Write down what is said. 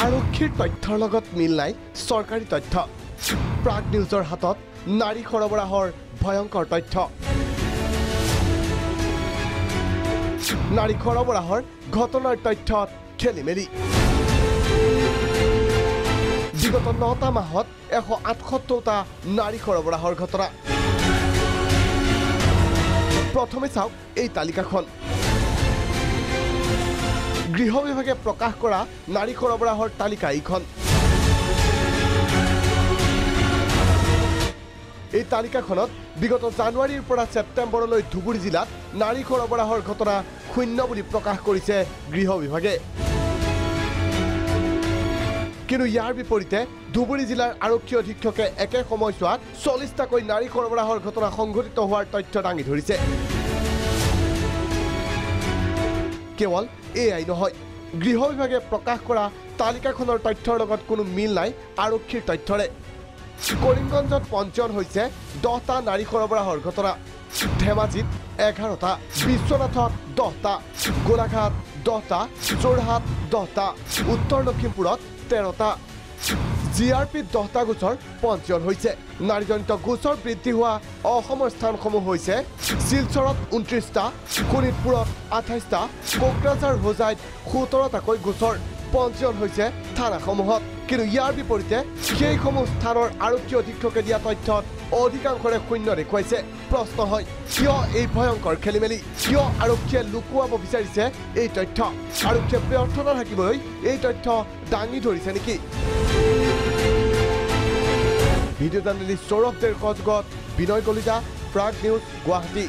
আৰক্ষীৰ তথ্যৰ লগত মিল নাই চৰকাৰী তথ্য প্ৰাগ নিউজৰ হাতত নাৰী সৰবৰাহৰ ভয়ংকৰ তথ্য নাৰী সৰবৰাহৰ ঘটনাৰ তথ্যত খেলিমেলি বিগত 9টা মাহত 178টা নাৰী সৰবৰাহৰ ঘটনা প্ৰথমে চাওক এই তালিকাখন গৃহ বিভাগে প্ৰকাশ কৰা নাৰী সৰবৰাহৰ তালিকা এইখন এই তালিকাখনত বিগত জানুৱাৰীৰ পৰা ছেপ্টেম্বৰলৈ ধুবুৰী জিলাত নাৰী সৰবৰাহৰ ঘটনা শূন্য বুলি প্ৰকাশ কৰিছে গৃহ বিভাগে কিন্তু ইয়াৰ বিপৰীতে ধুবুৰী জিলাৰ আৰক্ষী অধীক্ষকে একে সময়ছোৱাত 40টাকৈ নাৰী সৰবৰাহৰ ঘটনা সংঘটিত হোৱাৰ তথ্য দাঙি ধৰিছে কেৱল এয়াই নহয় গৃহ বিভাগে প্ৰকাশ কৰা তালিকাখনৰ তথ্যৰ লগত কোনো মিল নাই আৰক্ষীৰ তথ্যৰে কৰিমগঞ্জত পঞ্জীয়ন হৈছে 10টা নাৰী সৰবৰাহৰ ঘটনা ধেমাজিত 11টা বিশ্বনাথত 10টা গোলাঘাট 10টা যোৰহাট 10টা উত্তৰ লখিমপুৰত 13টা জিআৰপিত 10টা গোচৰ পঞ্জীয়ন হৈছে নাৰীজনিত গোচৰ বৃদ্ধি হোৱা অসমৰ স্থানসমূহ হৈছে শিলচৰত 29টা শোণিতপুৰত 28টা কোকৰাঝাৰ হোজাইত 17টাকৈ গোচৰ পঞ্জীয়ন হৈছে থানাসমূহত কিন্তু ইয়াৰ বিপৰীতে সেইসমূহ স্থানৰ আৰক্ষী অধীক্ষকে দিয়া তথ্যত অধিকাংশৰে শূন্য দেখুৱাইছে প্ৰশ্ন হয় কিয় এই ভয়ংকৰ খেলিমেলি কিয় আৰক্ষীয়ে লুকুৱাব বিচাৰিছে এই তথ্য আৰক্ষীয়ে ব্যৰ্থতা থাকিবলৈ এই তথ্য দাঙি ধৰিছে নেকি ভিডিঅ' জাৰ্নেলিষ্ট সৌৰভ দেৰ কজগত বিনয় কলিতা প্ৰাগ নিউজ গুৱাহাটী